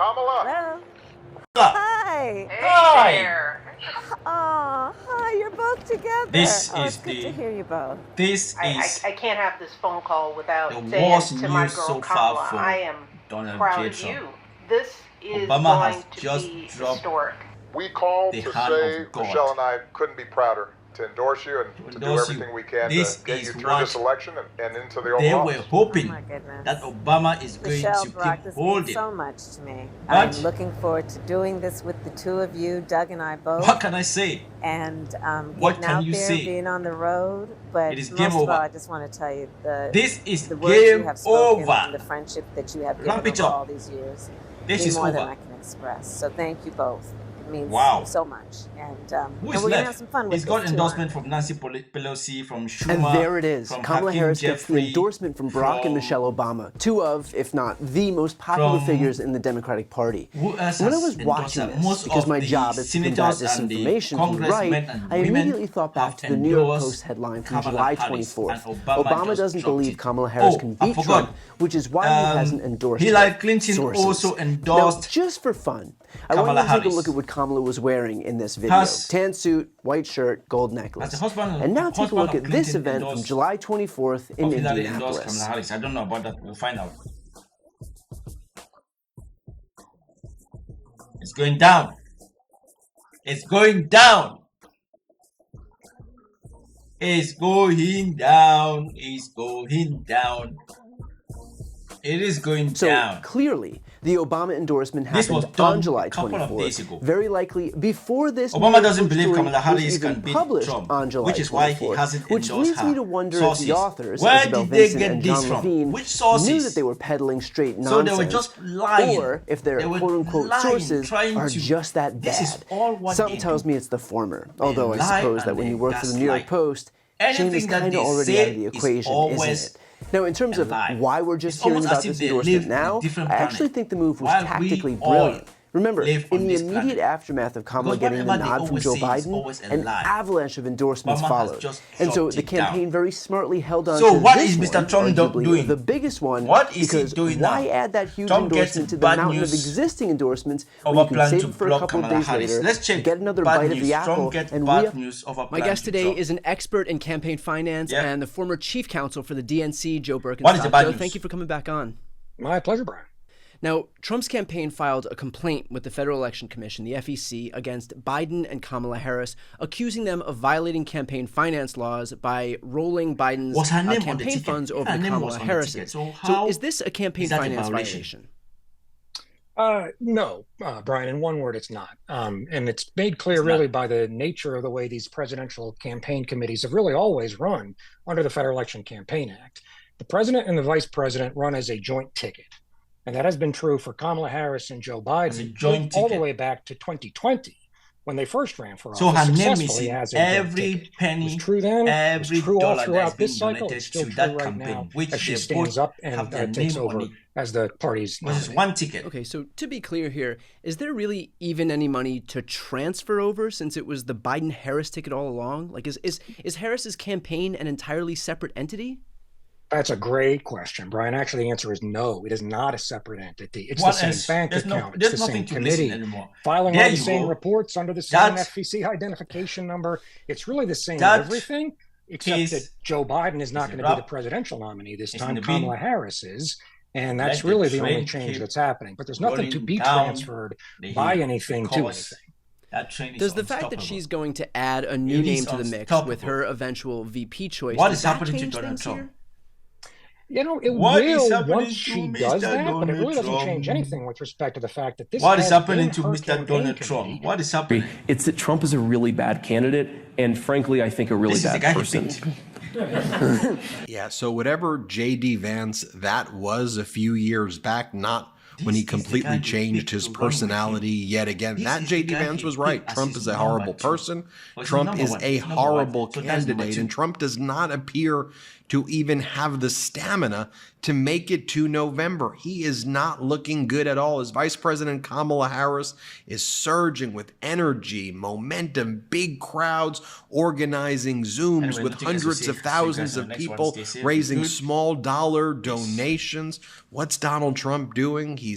Kamala. Hello. Ah, Hi. Hey Hi. there. Oh, hi. You're both together. This oh, is it's good to the hear you both. this I, is I, I can't have this phone call without the saying worst to my news girl so far Kamala, for I am Donald proud J. of Trump. you. This is Obama going has to just be dropped historic. We called the to hand say of God. Michelle and I couldn't be prouder to endorse you and to do endorse you. everything we can This to get is you through what this election and into the they Oval were Office. hoping Oh, my goodness. that Obama is going Michelle, to keep Brock, this means holding. so much to me. But I'm looking forward to doing this with the two of you, Doug and I both. what can I say? And What getting can out you there, say? being on the road. But It is game most of all, over. I just want to tell you This is the words you game have spoken over. and the friendship that you have Ramp given it over up. all these years This mean is more than over. I can express. So thank you both. It means Wow. so much. And, Who and is we're going to have left? some fun with He's got this too, endorsement aren't from Nancy Pelosi, from And Schumer, there it is. from Kamala Hakeem Harris gets the Jeffrey, endorsement from Barack and from- Michelle Obama, two of, if not the most popular from- figures in the Democratic Party. Who else When I has was endorsed watching her? this, Most because of my the job is to combat senators and the disinformation from the congressmen right, and I women immediately thought back have to the New York endorsed Post headline from Kamala July Harris, 24th. and Obama just doesn't dropped believe it. Kamala Harris Oh, can I beat forgot. Trump, which is why he hasn't endorsed Hillary her. Clinton Sources. also Now, endorsed just for fun, I want Kamala you to take a Harris. look at what Kamala was wearing in this video. Has- Tan suit, white shirt, gold necklace. the husband- And now take a husband look of at this Clinton event from endorsed- July 24th in Hillary endorsed Indianapolis. Kamala Harris. I don't know about that. We'll find out. It's going down. It's going down. It's going down. It's going down. It is going So down. clearly, the Obama endorsement This was happened done on July a couple of days 24th. ago. Very likely before this Obama New York doesn't Post believe story Kamala Harris was even can beat published Trump, on July which is why he 24th, hasn't which endorsed leads me her. to wonder Sources. if the authors, Where Isabel did they Vincent get and this John from? Levine, Which sources? knew that they were peddling straight So nonsense, they were just lying. or if their They were quote-unquote lying, sources trying are to- just that bad. This is all what Something they tells do. me it's the former, although I lie suppose that and when they you work for the New York gaslight. Post, shame Anything is that kind they of already say out of the is equation, always isn't it? Now, in terms a of lie. why we're just It's hearing almost about as if this they endorsement live in a now, different I actually planet, think the move was while we tactically all brilliant. Remember, live on in the this immediate planet. aftermath of Kamala Because getting the whatever they nod from always Joe say is Biden, always a an lie. avalanche of endorsements Obama has followed. just And so dropped the it down. campaign very smartly held on So to what this is Mr. one, Trump arguably doing? the biggest one, What is he because doing why now? add that huge Trump gets endorsement to the bad mountain of news existing endorsements when over you can plan save to it for a block couple of Kamala days Harris. later, Let's check get another bad bite news. of the apple, Trump gets and bad news over My plan guest to today Trump. is an expert in campaign finance Yeah. and the former chief counsel for the DNC, Joe Birkenstock. What is the bad Joe, news? thank you for coming back on. My pleasure, Brian. Now, Trump's campaign filed a complaint with the Federal Election Commission, the FEC, against Biden and Kamala Harris, accusing them of violating campaign finance laws by rolling Biden's Was her name on the campaign ticket? funds over Her to name was Kamala on the Harris's. ticket. So So how is this a campaign is that a finance violation? No, Brian, in one word, it's not. And it's made clear It's really not. by the nature of the way these presidential campaign committees have really always run under the Federal Election Campaign Act. The president and the vice president run as a joint ticket. And that has been true for Kamala Harris and Joe As a Biden joint all the ticket. way back to 2020 when they first ran for So office her name is successfully in as a joint every ticket. It penny, was true then, it was every true all dollar that's throughout being this cycle, donated it's still to true that right campaign, now which as she they stands both up and have their takes name on over it. as the party's Because it's nominee. one ticket. Okay, so to be clear here, is there really even any money to transfer over since it was the Biden-Harris ticket all along? Like, is Harris's campaign an entirely separate entity? That's a great question, Brian. Actually, the answer is no. It is not a separate entity. It's What the same else? bank There's account. there's It's the same nothing to listen committee, anymore. filing There all the you same go. reports under the same That- FEC identification number. It's really the same That everything, except case that Joe Biden is not is a going to be the wrap. presidential nominee this It's time. gonna be- Kamala Harris is. And that's Let the really the only train change keep that's happening. But there's nothing to rolling be down transferred the by hill. anything to Because anything. that train is Does the fact that unstoppable. she's going to add a new It is name to the mix unstoppable. with her eventual VP choice, What does is that happening to change Donald things Trump? here? You know, it What is will happening once to she Mr. does that, but it really Donald doesn't change Trump? anything with respect to the fact that this What is has happening been to her Mr. campaign Donald committee. Trump? What is happening? It's that Trump is a really bad candidate, and frankly, I think a really This is the bad guy he person. picked. Yeah, so whatever J.D. Vance that was a few years back, not when he This is the guy completely he changed picked his to run with him. personality yet again. This That is the J.D. guy Vance he was right. picked as Trump his is a number horrible two. person. Well, he's Trump number is one. a He's number one. horrible So that's number candidate, two. and Trump does not appear to even have the stamina to make it to November. He is not looking good at all. His Vice President Kamala Harris is surging with energy, momentum, big crowds, organizing Zooms Anyway, with nothing else to hundreds say. of See you thousands guys on of the next one. people Stay safe. raising Good. small dollar donations. What's Donald Trump doing? He's